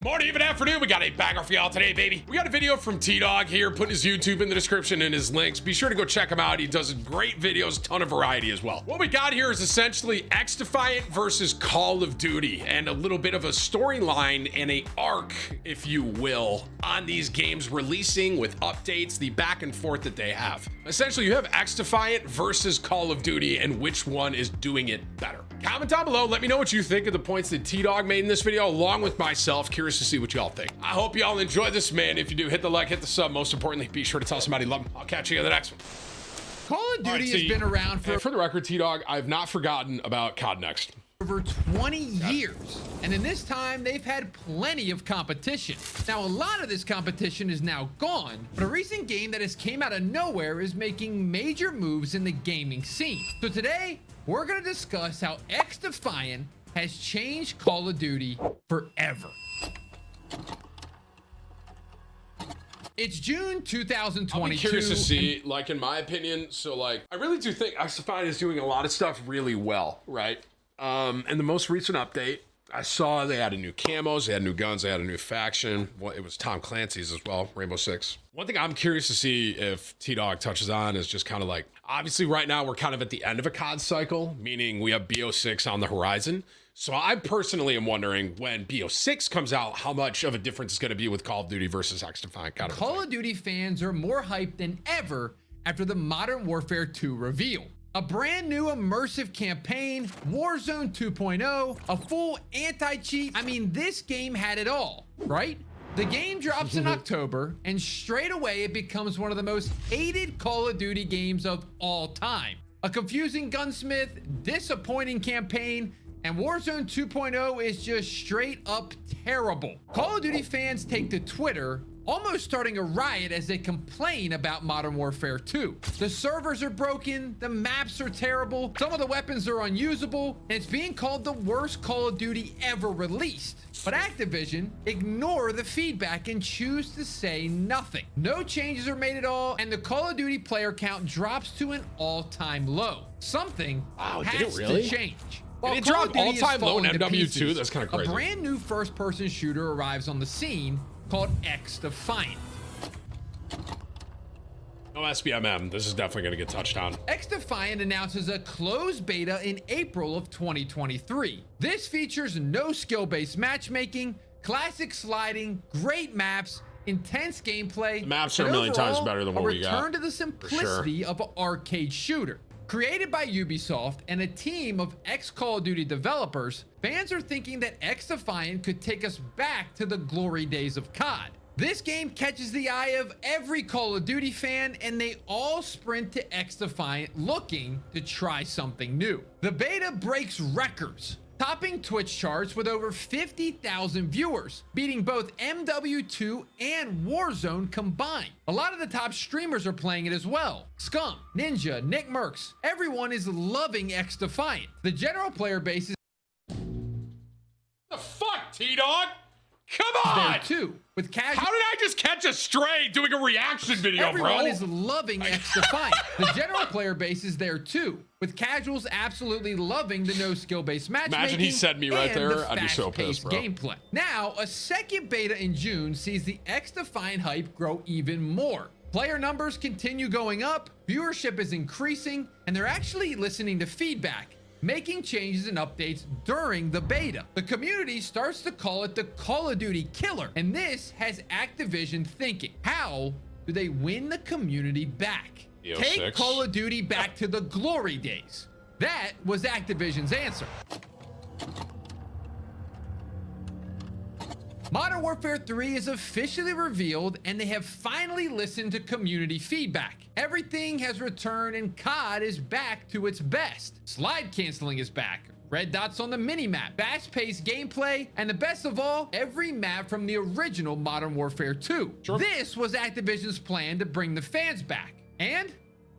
Morning, even afternoon, we got a banger for y'all today, baby. We got a video from T-Dog here, putting his YouTube in the description and his links. Be sure to go check him out. He does great videos, ton of variety as well. What we got here is essentially Xdefiant versus Call of Duty, and a little bit of a storyline and a arc, if you will, on these games releasing with updates, the back and forth that they have. Essentially, you have Xdefiant versus Call of Duty, and which one is doing it better. Comment down below, let me know what you think of the points that T-Dog made in this video, along with myself. Curious to see what y'all think. I hope y'all enjoy this, man. If you do, hit the like, hit the sub. Most importantly, be sure to tell somebody you love them. I'll catch you in the next one. Call of Duty has been around for the record, T-Dog, I've not forgotten about COD Next. Over 20 years, and in this time they've had plenty of competition. Now a lot of this competition is now gone, but a recent game that has came out of nowhere is making major moves in the gaming scene. So today we're going to discuss how Xdefiant has changed Call of Duty forever. It's June 2022. I'll be curious to see, like, in my opinion, so like I really do think Xdefiant is doing a lot of stuff really well, right? In the most recent update, I saw they added new camos, they had new guns, they had a new faction. Well, it was Tom Clancy's as well, Rainbow Six. One thing I'm curious to see if T-Dog touches on is just kind of like, obviously right now we're kind of at the end of a COD cycle, meaning we have BO6 on the horizon. So I personally am wondering when BO6 comes out, how much of a difference is going to be with Call of Duty versus Xdefiant kind of Call of Duty fans are more hyped than ever after the Modern Warfare 2 reveal. A brand new immersive campaign, Warzone 2.0, a full anti-cheat. I mean, this game had it all, right? The game drops in October, and straight away it becomes one of the most hated Call of Duty games of all time. A confusing gunsmith, disappointing campaign, and Warzone 2.0 is just straight up terrible. Call of Duty fans take to Twitter, almost starting a riot as they complain about Modern Warfare 2. The servers are broken, the maps are terrible, some of the weapons are unusable, and it's being called the worst Call of Duty ever released. But Activision ignore the feedback and choose to say nothing. No changes are made at all, and the Call of Duty player count drops to an all-time low. Something has to change. Did it drop all-time low in MW2? That's kind of crazy. A brand new first-person shooter arrives on the scene called Xdefiant. No SBMM. This is definitely going to get touched on. Xdefiant announces a closed beta in April of 2023. This features no skill-based matchmaking, classic sliding, great maps, intense gameplay. The maps are a million times better than what we got. A return to the simplicity of an arcade shooter. Created by Ubisoft and a team of ex-Call of Duty developers, fans are thinking that Xdefiant could take us back to the glory days of COD. This game catches the eye of every Call of Duty fan, and they all sprint to Xdefiant looking to try something new. The beta breaks records, topping Twitch charts with over 50,000 viewers, beating both MW2 and Warzone combined. A lot of the top streamers are playing it as well. Scum, Ninja, Nick Mercs, everyone is loving Xdefiant. The general player base is the fuck, T-Dog? Come on! there too, with casual. How did I just catch a stray doing a reaction video, Everyone bro? is loving Xdefiant. The general player base is there too, with casuals absolutely loving the no skill-based matchmaking. Imagine he said me right there. I'd be so pissed, bro. Gameplay. Now, a second beta in June sees the Xdefiant hype grow even more. Player numbers continue going up, viewership is increasing, and they're actually listening to feedback, making changes and updates during the beta. The community starts to call it the Call of Duty killer, and this has Activision thinking, how do they win the community back? Take Call of Duty back to the glory days. That was Activision's answer. Modern Warfare 3 is officially revealed, and they have finally listened to community feedback. Everything has returned, and COD is back to its best. Slide canceling is back. Red dots on the minimap, fast-paced gameplay, and the best of all, every map from the original Modern Warfare 2. Sure. This was Activision's plan to bring the fans back, and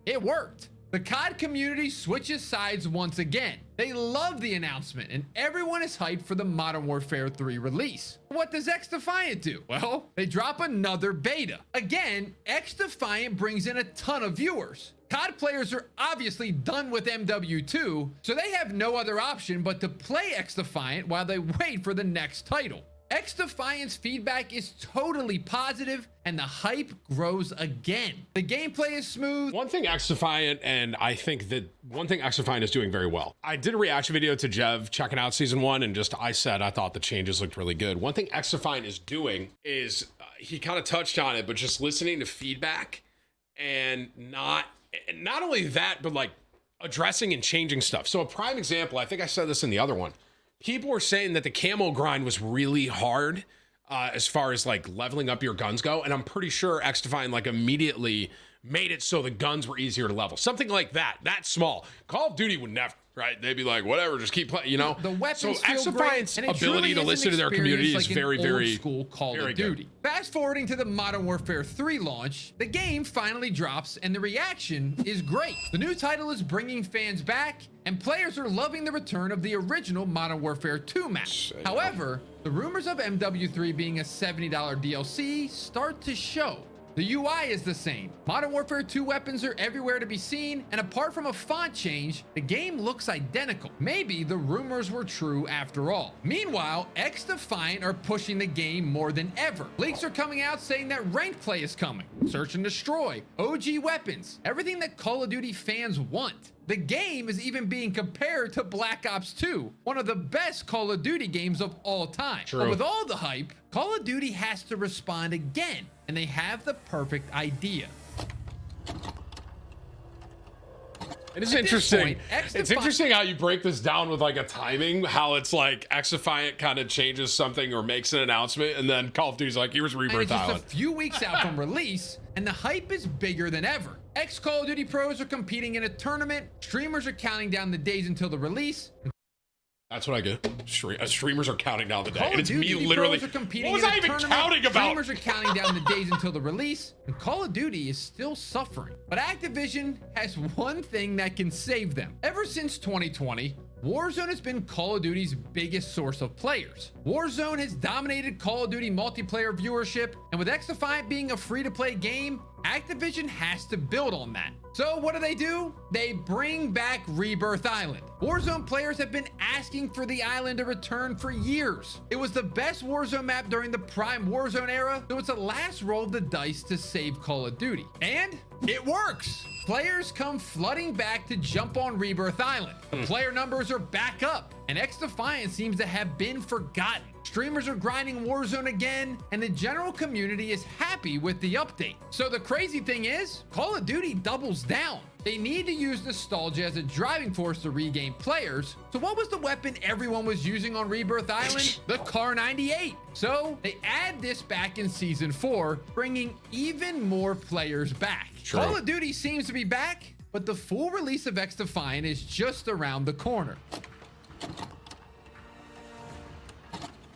it worked. The COD community switches sides once again. They love the announcement, and everyone is hyped for the Modern Warfare 3 release. What does Xdefiant do? Well, they drop another beta. Again, Xdefiant brings in a ton of viewers. COD players are obviously done with MW2, so they have no other option but to play Xdefiant while they wait for the next title. Xdefiant's feedback is totally positive and the hype grows again. The gameplay is smooth. One thing Xdefiant, and I think that one thing Xdefiant is doing very well. I did a reaction video to Jev checking out season 1, and I said I thought the changes looked really good. One thing Xdefiant is doing is he kind of touched on it, but just listening to feedback and not only that, but like addressing and changing stuff. So a prime example, I think I said this in the other one. People were saying that the camo grind was really hard as far as like leveling up your guns go. And I'm pretty sure Xdefiant like immediately made it so the guns were easier to level. Something like that, that small. Call of Duty would never, right? They'd be like, whatever, just keep playing, you know? The weapons so Xdefiant's ability to listen to their community is very, very school Call of Duty. Fast forwarding to the Modern Warfare 3 launch, the game finally drops and the reaction is great. The new title is bringing fans back and players are loving the return of the original Modern Warfare 2 map. However, the rumors of MW3 being a $70 DLC start to show. The UI is the same. Modern Warfare 2 weapons are everywhere to be seen, and apart from a font change, the game looks identical. Maybe the rumors were true after all. Meanwhile, Xdefiant are pushing the game more than ever. Leaks are coming out saying that ranked play is coming. Search and destroy, OG weapons, everything that Call of Duty fans want. The game is even being compared to Black Ops 2, one of the best Call of Duty games of all time. True. But with all the hype, Call of Duty has to respond again, and they have the perfect idea. It is interesting. It's interesting how you break this down with like a timing, how it's like Xdefiant kind of changes something or makes an announcement, and then Call of Duty's like, here's Rebirth Island. It's just a few weeks out from release, and the hype is bigger than ever. Call of Duty pros are competing in a tournament. Streamers are counting down the days until the release. That's what I get. Streamers are counting down the day. Call And it's of Duty me literally. pros are competing What was in I a even tournament. counting about? Streamers are counting down the days until the release, and Call of Duty is still suffering. But Activision has one thing that can save them. Ever since 2020, Warzone has been Call of Duty's biggest source of players. Warzone has dominated Call of Duty multiplayer viewership, and with Xdefiant being a free-to-play game, Activision has to build on that. So what do? They bring back Rebirth Island. Warzone players have been asking for the island to return for years. It was the best Warzone map during the prime Warzone era, so it's a last roll of the dice to save Call of Duty. And it works. Players come flooding back to jump on Rebirth Island. The player numbers are back up, and Xdefiant seems to have been forgotten. Streamers are grinding Warzone again, and the general community is happy with the update. So the crazy thing is, Call of Duty doubles down. They need to use nostalgia as a driving force to regain players. So what was the weapon everyone was using on Rebirth Island? The Kar 98. So they add this back in season 4, bringing even more players back. True. Call of Duty seems to be back, but the full release of Xdefiant is just around the corner.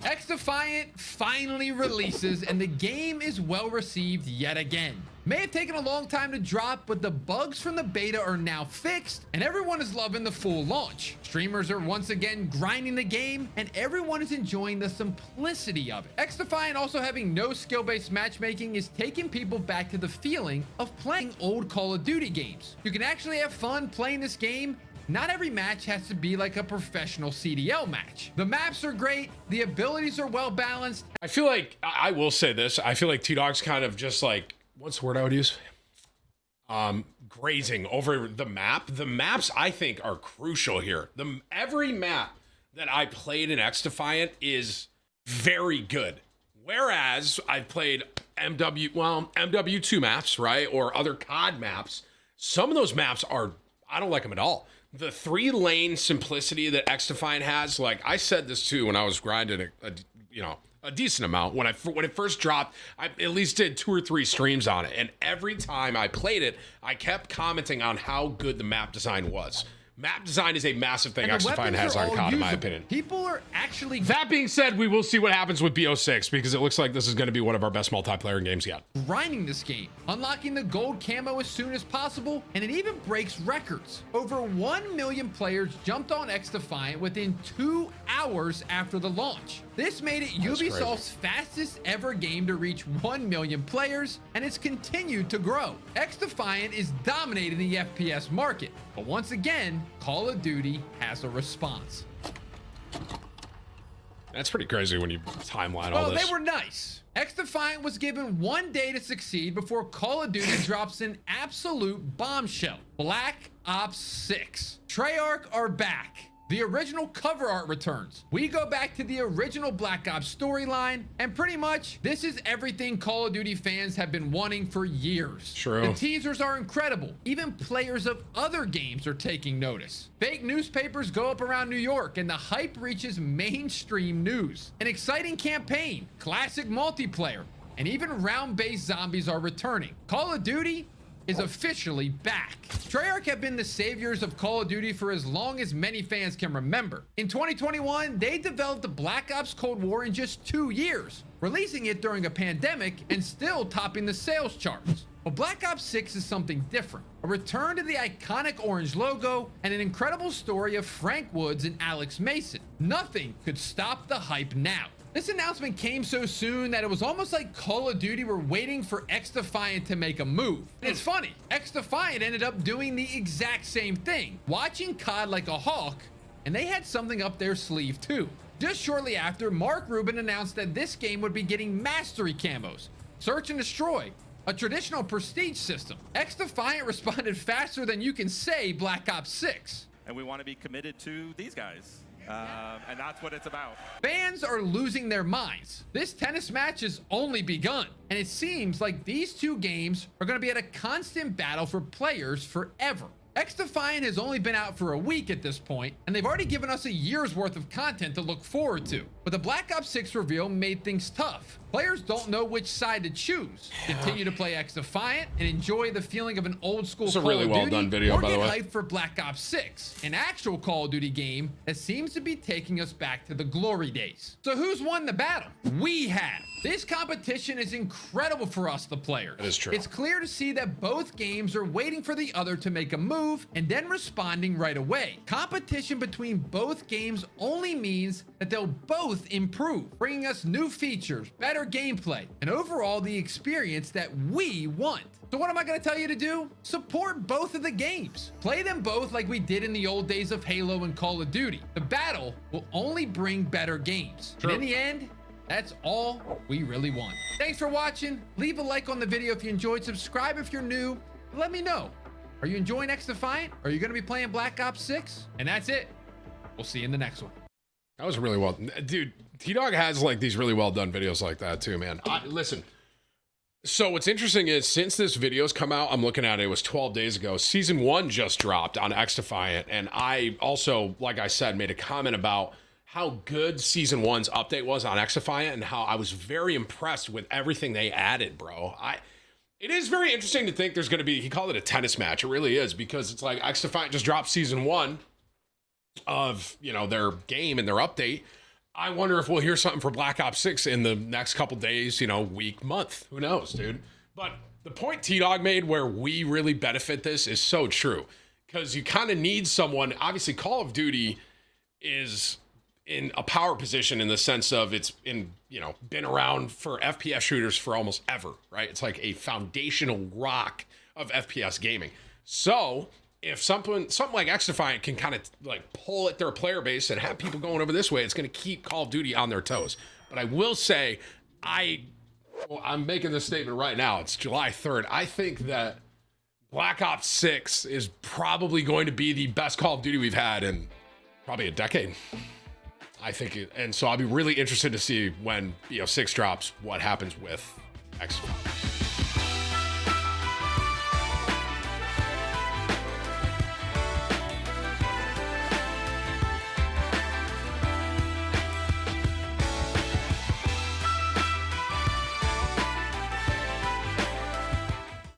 Xdefiant finally releases, and the game is well received yet again. May have taken a long time to drop, but the bugs from the beta are now fixed, and everyone is loving the full launch. Streamers are once again grinding the game, and everyone is enjoying the simplicity of it. Xdefiant also having no skill-based matchmaking is taking people back to the feeling of playing old Call of Duty games. You can actually have fun playing this game. Not every match has to be like a professional CDL match. The maps are great. The abilities are well balanced. I feel like, I will say this, I feel like T-Dog's kind of just like, what's the word I would use? Grazing over the map. The maps, I think, are crucial here. Every map that I played in Xdefiant is very good. Whereas I've played MW2 maps, right? Or other COD maps. Some of those maps are, I don't like them at all. The 3-lane simplicity that Xdefiant has, like I said this too when I was grinding a decent amount. When it first dropped, I at least did 2 or 3 streams on it. And every time I played it, I kept commenting on how good the map design was. Map design is a massive thing Xdefiant has on COD, in my opinion. People are actually... That being said, we will see what happens with BO6 because it looks like this is going to be one of our best multiplayer games yet. Grinding this game, unlocking the gold camo as soon as possible, and it even breaks records. Over 1 million players jumped on Xdefiant within 2 hours after the launch. This made it Ubisoft's fastest ever game to reach 1 million players, and it's continued to grow. Xdefiant is dominating the FPS market, but once again, Call of Duty has a response. That's pretty crazy when you timeline all Well, this. they were nice. Xdefiant was given 1 day to succeed before Call of Duty drops an absolute bombshell. Black Ops 6. Treyarch are back. The original cover art returns. We go back to the original Black Ops storyline, and pretty much this is everything Call of Duty fans have been wanting for years. True. The teasers are incredible. Even players of other games are taking notice. Fake newspapers go up around New York, and the hype reaches mainstream news. An exciting campaign, classic multiplayer, and even round-based zombies are returning. Call of Duty is officially back. Treyarch have been the saviors of Call of Duty for as long as many fans can remember. In 2021, they developed the Black Ops Cold War in just 2 years, releasing it during a pandemic and still topping the sales charts. But Black Ops 6 is something different. A return to the iconic orange logo and an incredible story of Frank Woods and Alex Mason. Nothing could stop the hype now. This announcement came so soon that it was almost like Call of Duty were waiting for Xdefiant to make a move. And it's funny, Xdefiant ended up doing the exact same thing, watching COD like a hawk, and they had something up their sleeve too. Just shortly after, Mark Rubin announced that this game would be getting mastery camos, search and destroy, a traditional prestige system. Xdefiant responded faster than you can say Black Ops 6. And we want to be committed to these guys. And that's what it's about. Fans are losing their minds. This tennis match has only begun, and it seems like these two games are going to be at a constant battle for players forever. Xdefiant has only been out for a week at this point, and they've already given us a year's worth of content to look forward to. But the Black Ops 6 reveal made things tough. Players don't know which side to choose. Continue to play Xdefiant and enjoy the feeling of an old school Call really of well Duty, done video, or by the get way. hyped for Black Ops 6, an actual Call of Duty game that seems to be taking us back to the glory days. So who's won the battle? We have. This competition is incredible for us, the players. It is true. It's clear to see that both games are waiting for the other to make a move and then responding right away. Competition between both games only means that they'll both improve, bringing us new features, better gameplay, and overall the experience that we want. So what am I going to tell you to do? Support both of the games. Play them both like we did in the old days of Halo and Call of Duty. The battle will only bring better games. True. And in the end, that's all we really want. Thanks for watching. Leave a like on the video if you enjoyed. Subscribe if you're new. Let me know. Are you enjoying Xdefiant? Are you going to be playing Black Ops 6? And that's it. We'll see you in the next one. That was really well, dude. T-Dog has like these really well done videos like that too, man. Listen. So what's interesting is since this video's come out, I'm looking at it, it was 12 days ago. Season 1 just dropped on Xdefiant, and I also, like I said, made a comment about how good Season 1's update was on Xdefiant and how I was very impressed with everything they added, bro. It is very interesting to think there's going to be, he called it a tennis match. It really is, because it's like Xdefiant just dropped Season 1 of, you know, their game and their update. I wonder if we'll hear something for Black Ops 6 in the next couple days, you know, week, month. Who knows, dude? But the point T-Dog made where we really benefit this is so true. Because you kind of need someone, obviously Call of Duty is in a power position in the sense of it's in, you know, been around for FPS shooters for almost ever, right? It's like a foundational rock of FPS gaming. So if something like Xdefiant can kind of like pull at their player base and have people going over this way, it's going to keep Call of Duty on their toes. But I will say, I'm making this statement right now. It's July 3rd. I think that Black Ops 6 is probably going to be the best Call of Duty we've had in probably a decade. I think it, and so I'll be really interested to see when, you know, 6 drops, what happens with Xdefiant.